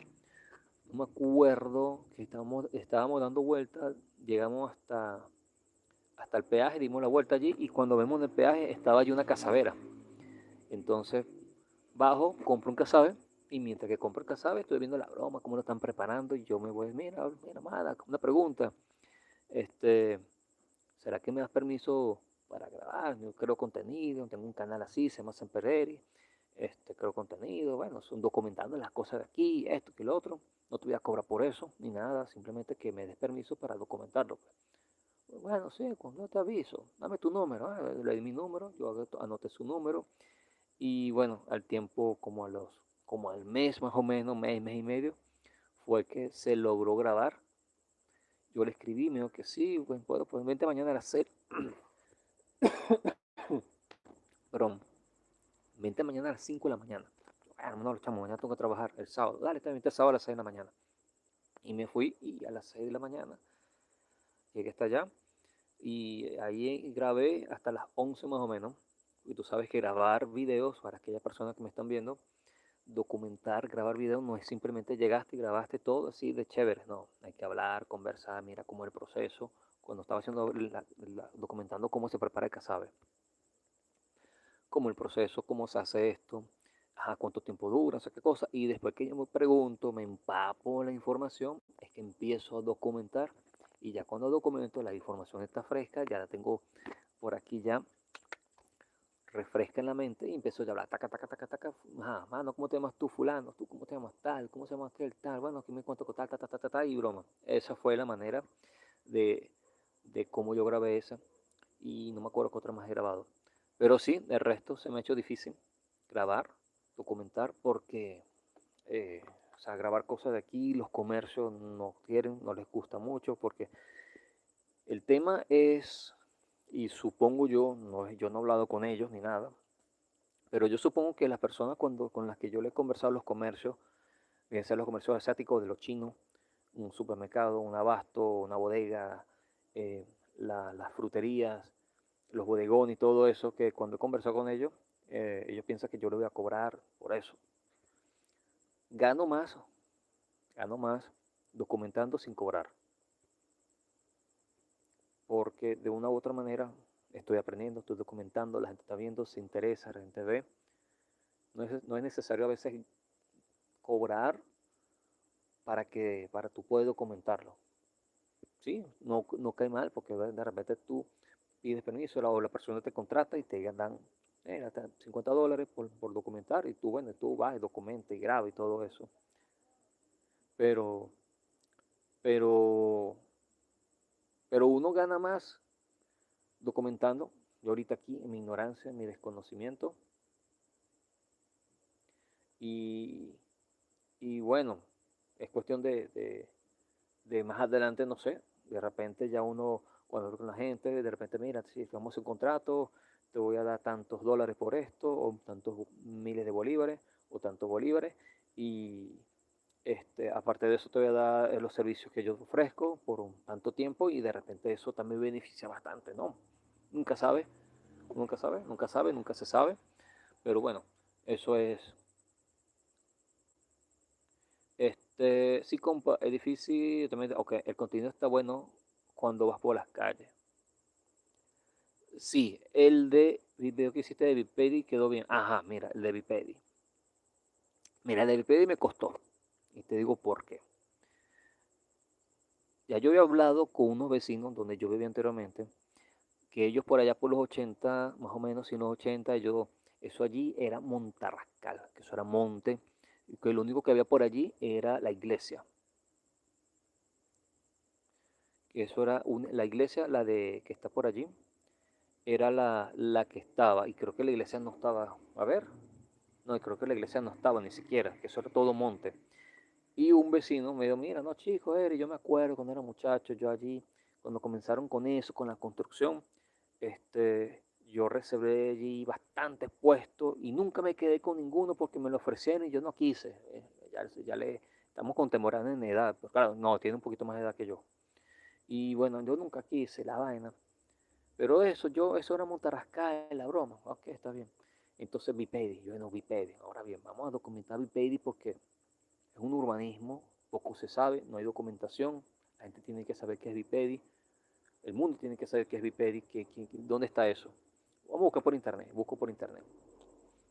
no me acuerdo, que estábamos dando vueltas, llegamos hasta el peaje, dimos la vuelta allí y cuando vemos el peaje estaba allí una cazavera. Entonces bajo, compro un casabe y mientras que compro el casabe estoy viendo la broma, cómo lo están preparando y yo me voy, mira, mala, una pregunta, este, ¿será que me das permiso para grabar? Yo creo contenido, tengo un canal así, se llama Sempereri, creo contenido, bueno, son documentando las cosas de aquí, esto que lo otro. No te voy a cobrar por eso, ni nada, simplemente que me des permiso para documentarlo. Pues, bueno, sí, cuando te aviso, dame tu número, le di mi número, yo anoté su número, y bueno, al tiempo, como al mes más o menos, mes y medio, fue que se logró grabar. Yo le escribí, me dijo que sí, pues, bueno, pues vente mañana a las 6, perdón, vente mañana a las 5 de la mañana. Bueno, no, chamo, mañana tengo que trabajar el sábado. Dale, te vente el sábado a las 6 de la mañana. Y me fui y a las 6 de la mañana llegué hasta allá y ahí grabé hasta las 11 más o menos. Y tú sabes que grabar videos, para aquellas personas que me están viendo, documentar, grabar videos no es simplemente llegaste y grabaste todo así de chévere, no, hay que hablar, conversar, mira cómo es el proceso. Cuando estaba haciendo documentando cómo se prepara el casabe, cómo el proceso, cómo se hace esto, ajá, cuánto tiempo dura, o sea, qué cosa. Y después que yo me pregunto, me empapo la información, es que empiezo a documentar. Y ya cuando documento, la información está fresca, ya la tengo por aquí ya refresca en la mente y empiezo a hablar, taca, taca, taca, taca, ajá, mano, ¿cómo te llamas tú, fulano? ¿Tú cómo te llamas tal? ¿Cómo se llama aquel tal? Bueno, aquí me cuento con tal, tal, tal, tal, tal, y broma. Esa fue la manera de, de cómo yo grabé esa y no me acuerdo qué otra más he grabado. Pero sí, el resto se me ha hecho difícil grabar, documentar, porque, o sea, grabar cosas de aquí, los comercios no quieren, no les gusta mucho, porque el tema es, y supongo yo no he hablado con ellos ni nada, pero yo supongo que las personas con las que yo le he conversado los comercios, bien sean los comercios asiáticos de los chinos, un supermercado, un abasto, una bodega, eh, las fruterías, los bodegones y todo eso, que cuando he conversado con ellos, ellos piensan que yo le voy a cobrar por eso. Gano más, gano más documentando sin cobrar, porque de una u otra manera estoy aprendiendo, estoy documentando, la gente está viendo, se interesa, la gente ve. No es necesario a veces cobrar para tú poder documentarlo. ¿Sí? No cae mal porque de repente tú pides permiso o la persona te contrata y te dan hasta $50 por documentar y tú, bueno, tú vas y documenta y graba y todo eso. Pero, pero, pero uno gana más documentando. Yo ahorita aquí en mi ignorancia, en mi desconocimiento y, y bueno, es cuestión de más adelante, no sé, de repente ya uno, cuando habla con la gente, de repente, mira, si firmamos un contrato, te voy a dar tantos dólares por esto, o tantos miles de bolívares, o tantos bolívares, y aparte de eso te voy a dar los servicios que yo ofrezco por un tanto tiempo, y de repente eso también beneficia bastante, ¿no? Nunca sabe, nunca sabe, nunca sabe, nunca se sabe, pero bueno, eso es. Sí, compa, es difícil también, ok, el contenido está bueno cuando vas por las calles. Sí, el de video que hiciste de Vipedi quedó bien. Ajá, mira, el de Vipedi. Mira, el de Vipedi me costó. Y te digo por qué. Ya yo había hablado con unos vecinos donde yo vivía anteriormente, que ellos por allá por los 80, más o menos, si no 80, eso allí era montarrascal, que eso era monte, y que lo único que había por allí era la iglesia. Que eso era la iglesia, la de que está por allí, era la que estaba, y creo que la iglesia no estaba, a ver, no, y creo que la iglesia no estaba ni siquiera, que eso era todo monte. Y un vecino me dijo, mira, no, chicos, Eri, yo me acuerdo cuando era muchacho, yo allí, cuando comenzaron con eso, con la construcción, yo reservé allí bastantes puestos y nunca me quedé con ninguno porque me lo ofrecieron y yo no quise. Ya le estamos contemporáneos en edad, pero claro, no, tiene un poquito más de edad que yo. Y bueno, yo nunca quise la vaina. Pero eso era montarrascar, la broma. Ok, está bien. Entonces Vipedi, yo no Vipedi. Ahora bien, vamos a documentar Vipedi porque es un urbanismo, poco se sabe, no hay documentación. La gente tiene que saber qué es Vipedi. El mundo tiene que saber qué es Vipedi, dónde está eso. Vamos a buscar por internet, busco por internet.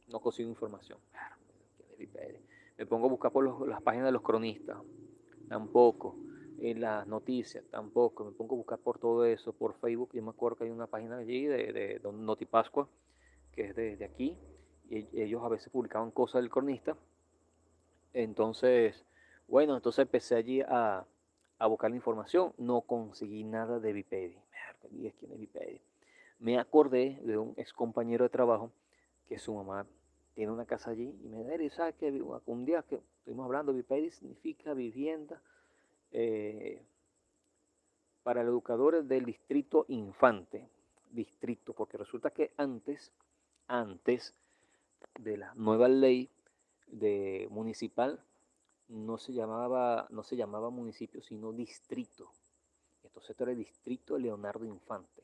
No consigo información. ¿Qué es Vipedi? Me pongo a buscar por las páginas de los cronistas. Tampoco. En las noticias, tampoco. Me pongo a buscar por todo eso, por Facebook. Yo me acuerdo que hay una página allí de Notipascua, que es de aquí. Y ellos a veces publicaban cosas del cronista. Entonces, bueno, entonces empecé allí a buscar la información. No conseguí nada de Vipedi. ¿Y quién es Vipedi? Me acordé de un ex compañero de trabajo que su mamá tiene una casa allí y me dice, ¿sabes qué? Un día que estuvimos hablando, Vipedi significa vivienda para los educadores del distrito infante. Distrito, porque resulta que antes de la nueva ley de municipal, no se llamaba municipio, sino distrito. Entonces esto era el distrito Leonardo Infante.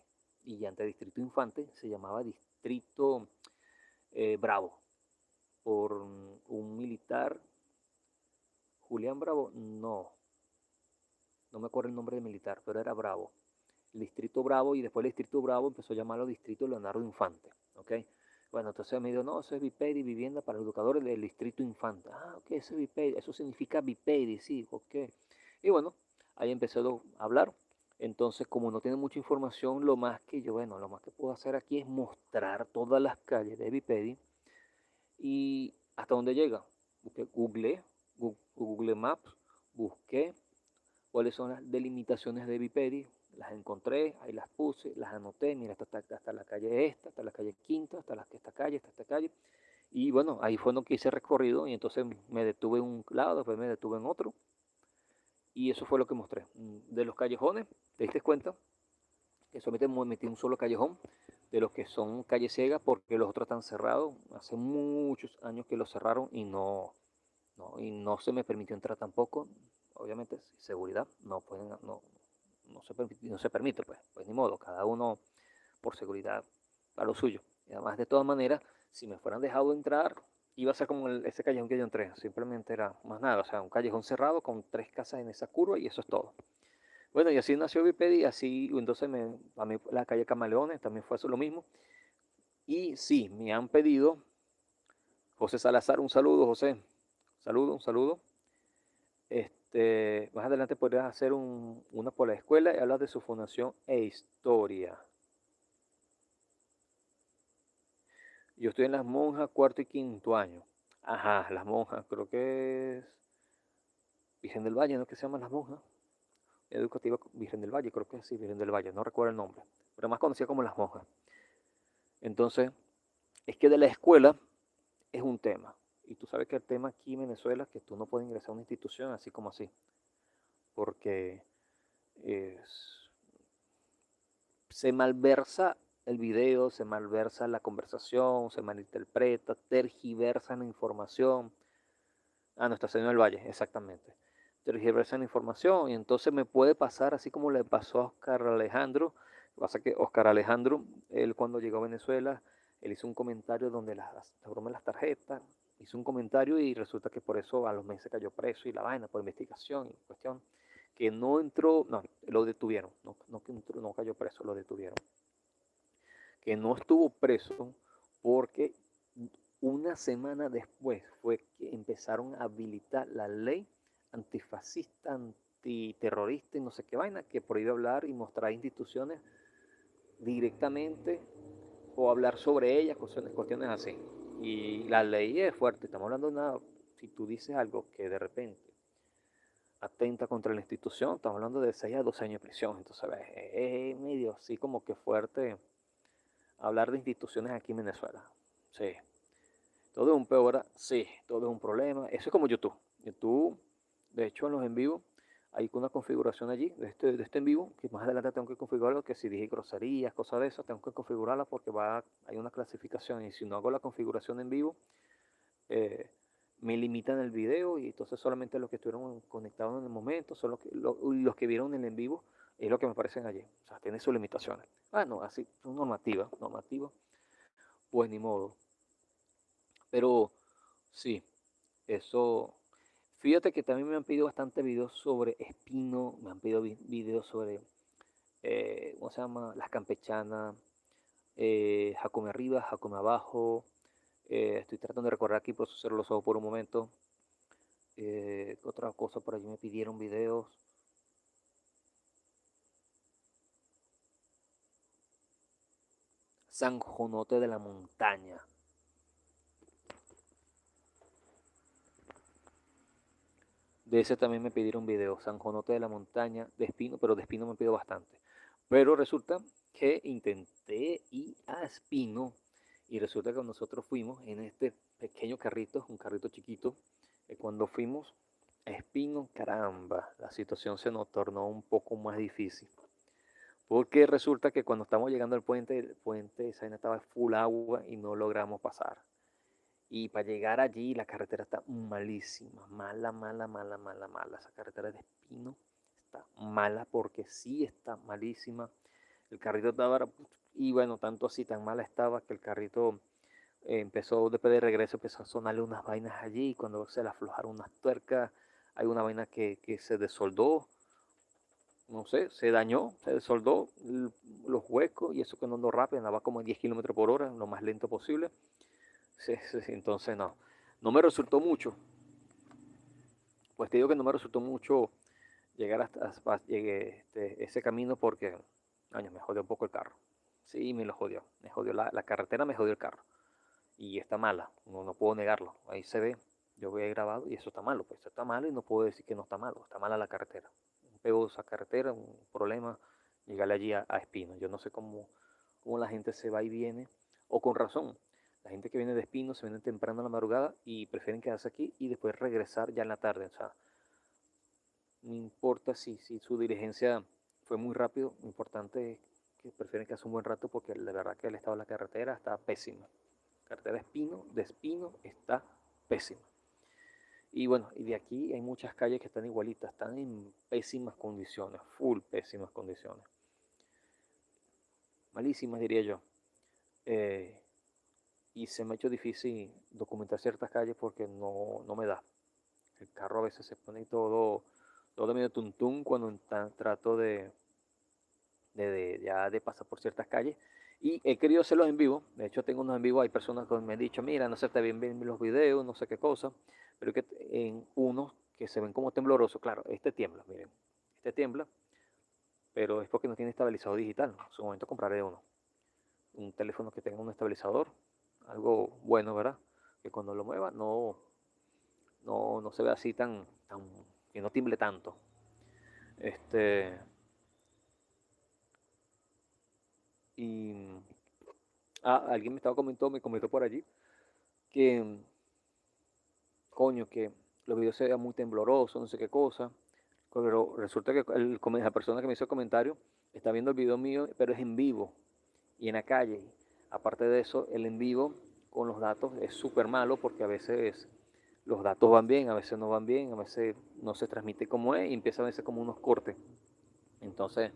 Y antes de distrito Infante se llamaba distrito Bravo, por un militar, Julián Bravo, no me acuerdo el nombre del militar, pero era Bravo. El distrito Bravo y después el distrito Bravo empezó a llamarlo distrito Leonardo Infante. ¿Ok? Bueno, entonces me dijo, no, eso es Vipedi, vivienda para los educadores del distrito Infante. Ah, ok, eso es Vipedi, eso significa Vipedi, sí, ok. Y bueno, ahí empecé a hablar. Entonces, como no tiene mucha información, lo más que puedo hacer aquí es mostrar todas las calles de Vipedi y hasta dónde llega. Google Maps, busqué cuáles son las delimitaciones de Vipedi, las encontré, ahí las puse, las anoté, mira, hasta la calle esta, hasta la calle Quinta, esta calle, hasta esta calle. Y bueno, ahí fue donde hice recorrido y entonces me detuve en un lado, después me detuve en otro. Y eso fue lo que mostré. De los callejones, ¿te diste cuenta? Que solamente metí un solo callejón, de los que son calle ciega, porque los otros están cerrados. Hace muchos años que los cerraron y no se me permitió entrar tampoco. Obviamente, seguridad, no se permite, pues ni modo, cada uno por seguridad a lo suyo. Y además, de todas maneras, si me fueran dejado entrar, iba a ser como ese callejón que yo entré, simplemente era más nada, o sea, un callejón cerrado con 3 casas en esa curva y eso es todo. Bueno, y así nació Vipedi, así, entonces a mí la calle Camaleones también fue eso lo mismo. Y sí, me han pedido, José Salazar, un saludo, José. un saludo. Más adelante podrías hacer una por la escuela y hablar de su fundación e historia. Yo estoy en Las Monjas, cuarto y quinto año. Ajá, Las Monjas, creo que es Virgen del Valle, ¿no es que se llama Las Monjas? Educativa Virgen del Valle, creo que sí, Virgen del Valle, no recuerdo el nombre, pero más conocida como Las Monjas. Entonces, es que de la escuela es un tema. Y tú sabes que el tema aquí en Venezuela es que tú no puedes ingresar a una institución así como así, porque es, se malversa el video, se malversa la conversación, se malinterpreta, tergiversa la información. Ah, Nuestra Señora del Valle, exactamente. Tergiversa la información y entonces me puede pasar así como le pasó a Oscar Alejandro. Lo que pasa es que Oscar Alejandro, él cuando llegó a Venezuela, él hizo un comentario donde la broma de las tarjetas, hizo un comentario y resulta que por eso a los meses cayó preso y la vaina por investigación y cuestión que no entró, no, lo detuvieron, no cayó preso, lo detuvieron. Que no estuvo preso porque una semana después fue que empezaron a habilitar la ley antifascista, antiterrorista y no sé qué vaina, que prohíbe hablar y mostrar instituciones directamente o hablar sobre ellas, cuestiones así. Y la ley es fuerte, estamos hablando de una, si tú dices algo que de repente atenta contra la institución, estamos hablando de 6 a 12 años de prisión, entonces es medio así como que fuerte hablar de instituciones aquí en Venezuela. Sí, todo es un peor, sí, todo es un problema. Eso es como YouTube. YouTube, de hecho, en los en vivo hay una configuración allí de este en vivo, que más adelante tengo que configurarlo, que si dije groserías, cosas de eso, tengo que configurarla porque hay una clasificación y si no hago la configuración en vivo, eh, me limitan el video y entonces solamente los que estuvieron conectados en el momento son los que vieron el en vivo es lo que me aparecen allí. O sea, tiene sus limitaciones. Ah, no, así, normativa, pues ni modo. Pero sí, eso. Fíjate que también me han pedido bastante videos sobre Espino, me han pedido videos sobre, ¿cómo se llama? Las campechanas, Jacome arriba, Jacome abajo. Estoy tratando de recordar aquí, por cerrar los ojos por un momento. Otra cosa por allí me pidieron videos. San Jonote de la Montaña. De ese también me pidieron video. San Jonote de la Montaña, de Espino, pero de Espino me pidió bastante. Pero resulta que intenté ir a Espino y resulta que nosotros fuimos en este pequeño carrito, un carrito chiquito. Cuando fuimos a Espino, caramba, la situación se nos tornó un poco más difícil. Porque resulta que cuando estamos llegando al puente, el puente, esa vaina estaba full agua y no logramos pasar. Y para llegar allí la carretera está malísima, mala, mala, mala, mala, mala. Esa carretera de Espino está mala porque sí está malísima. El carrito estaba, y bueno, tanto así, tan mala estaba que el carrito empezó, después de regreso, empezó a sonarle unas vainas allí. Y cuando se le aflojaron unas tuercas, hay una vaina que se desoldó, no sé, se dañó, se desoldó los huecos y eso que no ando rápido, andaba como en 10 kilómetros por hora, lo más lento posible. Sí, sí, sí, entonces no me resultó mucho. Pues te digo que no me resultó mucho llegar hasta ese camino porque, año, me jodió un poco el carro. Sí, me lo jodió. Me jodió la carretera, me jodió el carro. Y está mala, no puedo negarlo. Ahí se ve, yo he grabado y eso está malo. Pues eso está malo y no puedo decir que no está malo. Está mala la carretera. Un pego de esa carretera, un problema, llegarle allí a Espino. Yo no sé cómo la gente se va y viene, o con razón. La gente que viene de Espino se viene temprano a la madrugada y prefieren quedarse aquí y después regresar ya en la tarde. O sea, no importa si su diligencia fue muy rápido, lo importante es que prefieren quedarse un buen rato porque de verdad que el estado de la carretera está pésimo. La carretera de Espino está pésima. Y bueno, y de aquí hay muchas calles que están igualitas, están en pésimas condiciones, full pésimas condiciones. Malísimas diría yo. Eh, y se me ha hecho difícil documentar ciertas calles porque no me da. El carro a veces se pone todo medio tuntún cuando trato ya de pasar por ciertas calles. Y he querido hacerlos en vivo. De hecho, tengo unos en vivo. Hay personas que me han dicho, mira, no se te ven bien los videos, no sé qué cosa. pero que en unos que se ven como temblorosos, claro, este tiembla, miren, este tiembla, pero es porque no tiene estabilizador digital. En su momento compraré uno, un teléfono que tenga un estabilizador, algo bueno, ¿verdad? Que cuando lo mueva no se vea así que no timble tanto. Este, y alguien me comentó por allí que, coño, que los videos se vean muy temblorosos, no sé qué cosa. Pero resulta que la persona que me hizo el comentario está viendo el video mío, pero es en vivo y en la calle. Aparte de eso, el en vivo con los datos es súper malo porque a veces los datos van bien, a veces no van bien, a veces no se transmite como es y empieza a veces como unos cortes. Entonces,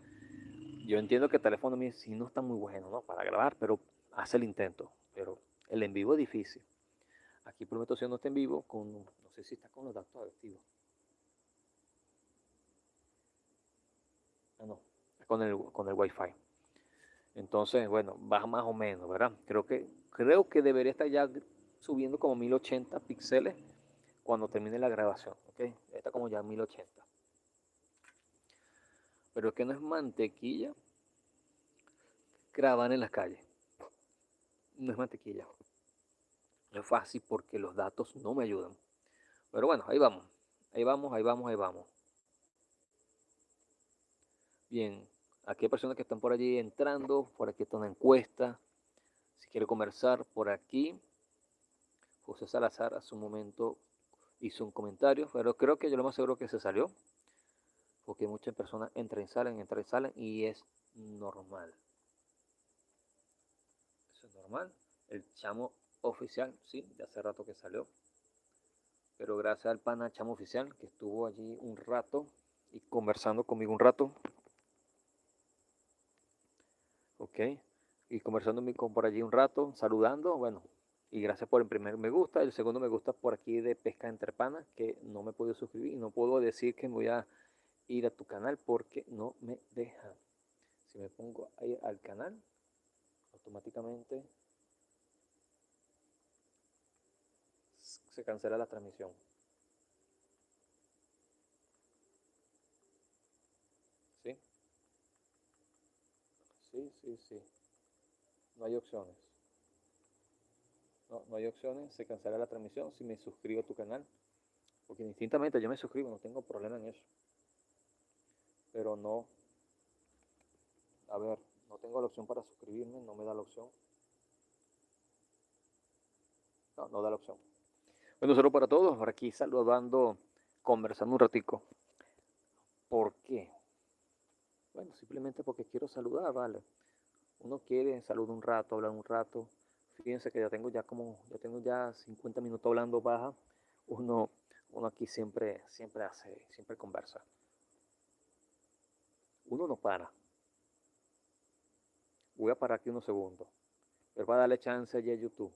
yo entiendo que el teléfono mío sí no está muy bueno, ¿no? Para grabar, pero hace el intento. Pero el en vivo es difícil. Aquí prometo si no está en vivo, no sé si está con los datos activos. Ah, no, con el Wi-Fi. Entonces, bueno, baja más o menos, ¿verdad? Creo que debería estar ya subiendo como 1080 píxeles cuando termine la grabación, ¿ok? Está como ya 1080. Pero es que no es mantequilla grabar en las calles. No es mantequilla. No es fácil porque los datos no me ayudan. Pero bueno, ahí vamos. Ahí vamos, ahí vamos, ahí vamos. Bien, aquí hay personas que están por allí entrando. Por aquí está una encuesta. Si quiere conversar por aquí, José Salazar hace un momento hizo un comentario, pero creo que yo lo más seguro que se salió, porque muchas personas entran y salen, y es normal. Eso es normal. El chamo oficial, sí, de hace rato que salió, pero gracias al pana chamo oficial que estuvo allí un rato y conversando conmigo un rato, ok, y conversando por allí un rato, saludando, bueno, y gracias por el primer me gusta, el segundo me gusta por aquí de Pesca entre Panas, que no me he podido suscribir y no puedo decir que me voy a ir a tu canal porque no me deja. Si me pongo ahí al canal, automáticamente se cancela la transmisión. ¿Sí? Sí, sí, sí. No hay opciones. No hay opciones, se cancela la transmisión si me suscribo a tu canal. Porque distintamente yo me suscribo, no tengo problema en eso. Pero no, a ver, no tengo la opción para suscribirme, no me da la opción. No da la opción. Bueno, solo para todos, por aquí saludando, conversando un ratico. ¿Por qué? Bueno, simplemente porque quiero saludar, ¿vale? Uno quiere saludar un rato, hablar un rato. Fíjense que ya tengo ya 50 minutos hablando baja. Uno, uno aquí siempre conversa. Uno no para. Voy a parar aquí unos segundos. Pero va a darle chance allí a YouTube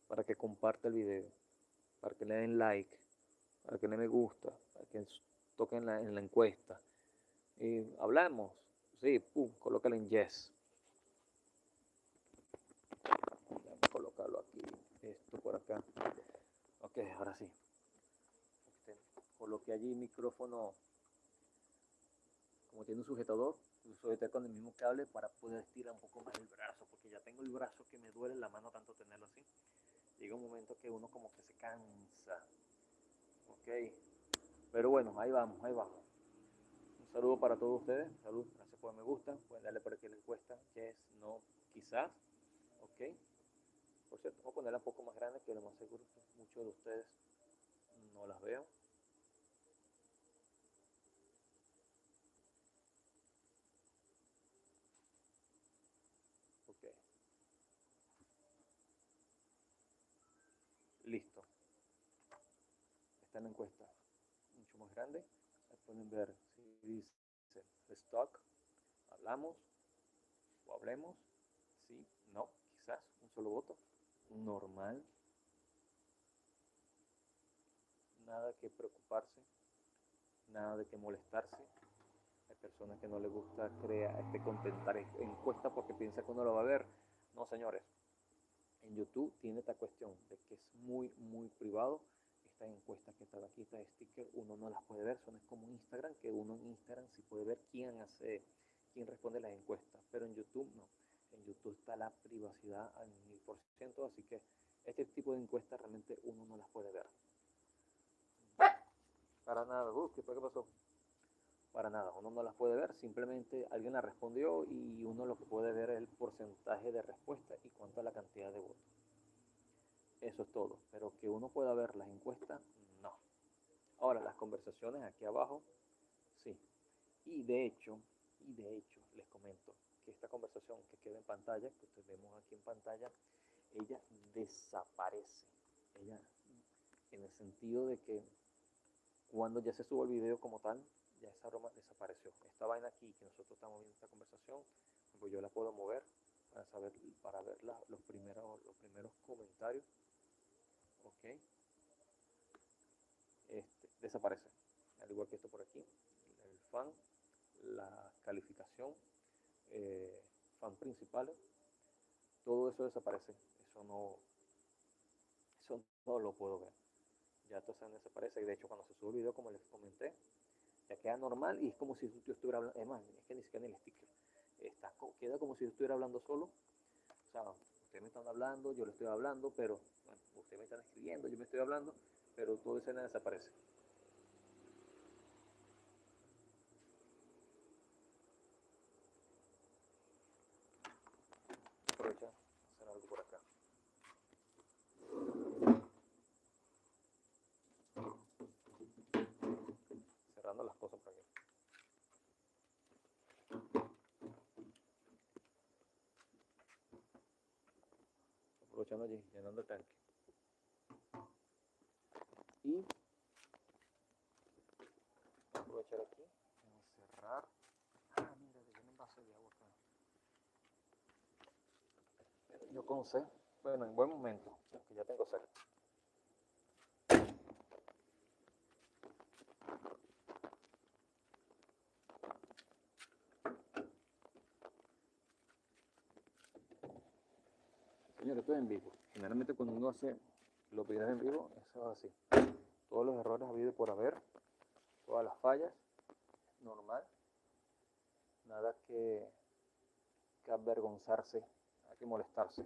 para que comparte el video, para que le den like, para que le den me gusta, para que toquen en la encuesta. Y hablamos. Sí, pum, colócale en yes. Déjame colocarlo aquí. Esto por acá. Ok, ahora sí. Coloqué allí micrófono, como tiene un sujetador, lo sujeté con el mismo cable para poder estirar un poco más el brazo, porque ya tengo el brazo que me duele la mano tanto tenerlo así. Llega un momento que uno como que se cansa. Ok, pero bueno, ahí vamos, ahí vamos. Un saludo para todos ustedes. Salud, gracias por me gusta. Pueden darle por aquí la encuesta. Yes, no, quizás. Ok. Por cierto, voy a ponerla un poco más grande, que lo más seguro es que muchos de ustedes no las veo. Ok, listo. Está en la encuesta mucho más grande. Ahí pueden ver si dice stock, hablamos o hablemos. Sí, no, quizás un solo voto. Normal, nada que preocuparse, nada de que molestarse. Hay personas que no les gusta crear, contentar encuesta porque piensa que uno lo va a ver. No, señores. En YouTube tiene esta cuestión de que es muy, muy privado estas encuestas que están aquí, estas stickers, uno no las puede ver. Eso no es como Instagram, que uno en Instagram sí puede ver quién responde las encuestas, pero en YouTube no. En YouTube está la privacidad al 1000%, así que este tipo de encuestas realmente uno no las puede ver. Para nada. ¿Qué pasó? Para nada, uno no las puede ver, simplemente alguien la respondió y uno lo que puede ver es el porcentaje de respuesta y cuánto es la cantidad de votos. Eso es todo, pero que uno pueda ver las encuestas, no. Ahora, las conversaciones aquí abajo, sí. Y de hecho, les comento que esta conversación que queda en pantalla, que ustedes vemos aquí en pantalla, ella desaparece. Ella, en el sentido de que cuando ya se sube el video como tal, ya esa broma desapareció. Esta vaina aquí que nosotros estamos viendo esta conversación, pues yo la puedo mover para ver los primeros comentarios. Ok. Desaparece. Al igual que esto por aquí, el fan, la calificación, fan principales, todo eso desaparece. Eso no lo puedo ver. Ya todo eso desaparece. Y de hecho, cuando se sube el video, como les comenté, ya queda normal y es como si yo estuviera hablando. Es más, es que ni siquiera en el sticker. Queda como si yo estuviera hablando solo. O sea, ustedes me están hablando, yo le estoy hablando, pero bueno, ustedes me están escribiendo, yo me estoy hablando, pero todo eso desaparece. Aprovecha hacer algo por acá. Cerrando las cosas por aquí. Aprovechando allí, llenando el tanque. Y aprovechar aquí, cerrar. Ah, mira, tiene un vaso de agua acá. Yo con sed, bueno, en buen momento, que ya tengo sed. Señores, estoy en vivo. Generalmente cuando uno hace los videos en vivo, eso es así. Todos los errores habidos por haber, todas las fallas, normal. Nada que avergonzarse, hay que molestarse.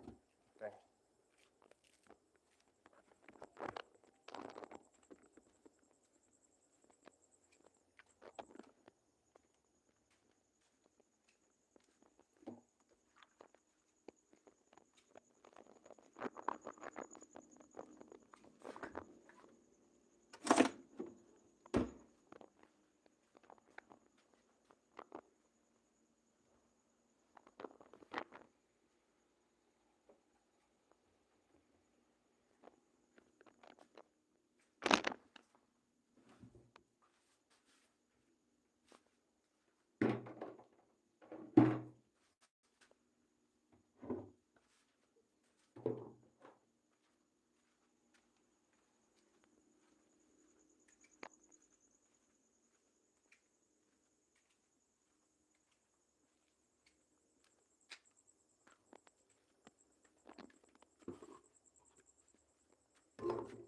Okay.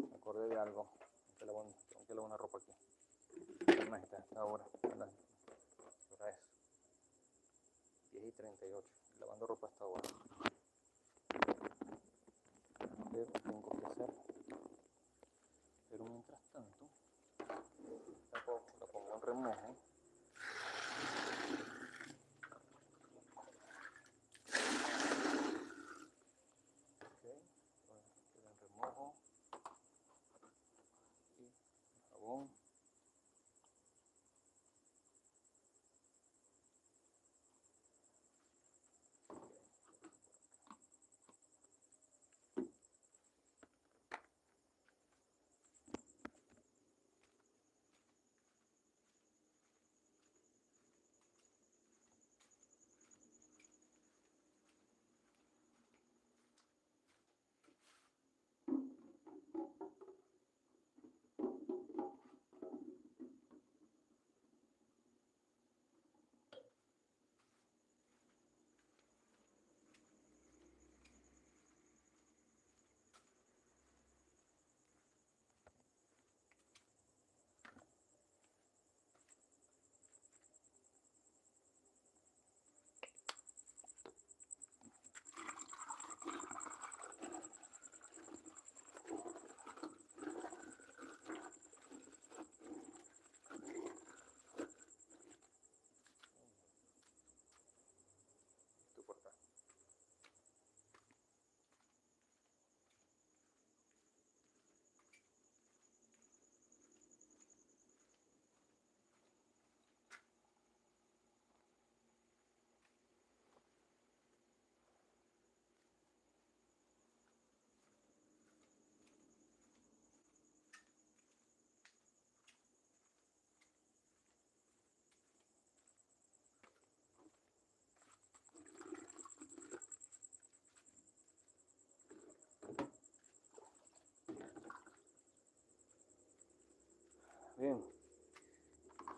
Me acordé de algo. Tengo que lavar una ropa aquí. Esta hora. Ahora es 10:38. Lavando ropa hasta ahora. ¿Qué tengo que hacer? Pero mientras tanto, la pongo en remojo. Ok, queda en remojo. Y jabón.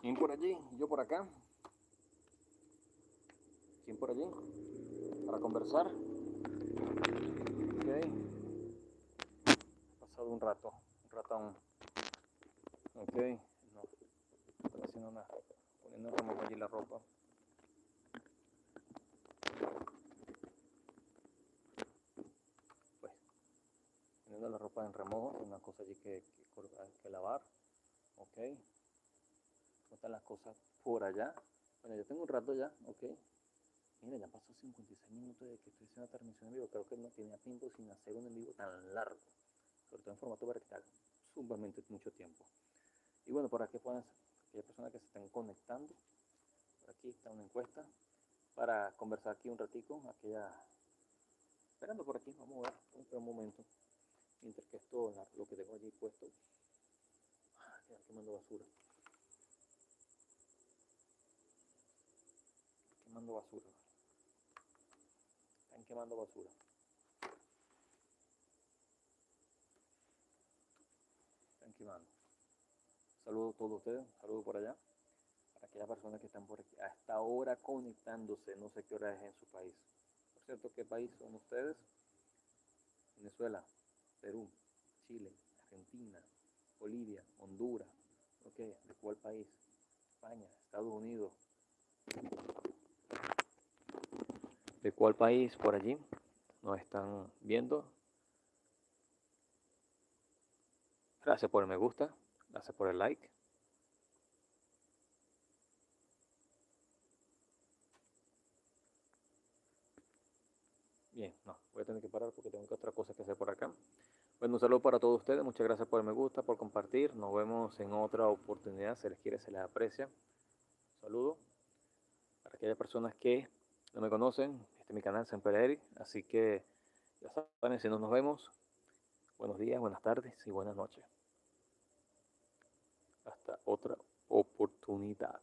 ¿Quién por allí? Yo por acá. ¿Quién por allí? Para conversar. Ok. Ha pasado un rato. Un ratón. Ok. No. Estoy haciendo nada. Poniendo como allí la ropa. Pues. Poniendo la ropa en remojo. Una cosa allí que lavar. Ok. ¿Cómo están las cosas por allá? Bueno, yo tengo un rato ya. Ok. Mira, ya pasó 56 minutos de que estoy haciendo la transmisión en vivo. Creo que no tenía tiempo sin hacer un en vivo tan largo. Sobre todo en formato vertical. Sumamente mucho tiempo. Y bueno, por aquí pueden aquellas personas que se estén conectando. Por aquí está una encuesta para conversar aquí un ratico. Aquella esperando por aquí. Vamos a ver un momento. Mientras que esto, lo que tengo allí puesto, quedan quemando basura. Quemando basura. Están quemando basura. Están quemando. Saludos a todos ustedes. Saludos por allá. Para aquellas personas que están por aquí, hasta ahora conectándose, no sé qué hora es en su país. Por cierto, ¿qué país son ustedes? Venezuela, Perú, Chile, Argentina, Bolivia, Honduras, ok, ¿de cuál país? España, Estados Unidos, ¿de cuál país por allí nos están viendo? Gracias por el me gusta, gracias por el like. Bien, no, voy a tener que parar porque tengo otra cosa que hacer por acá. Bueno, un saludo para todos ustedes, muchas gracias por el me gusta, por compartir. Nos vemos en otra oportunidad, se les quiere, se les aprecia. Un saludo para aquellas personas que no me conocen, este es mi canal Semper Eric, así que ya saben, si no nos vemos, buenos días, buenas tardes y buenas noches. Hasta otra oportunidad.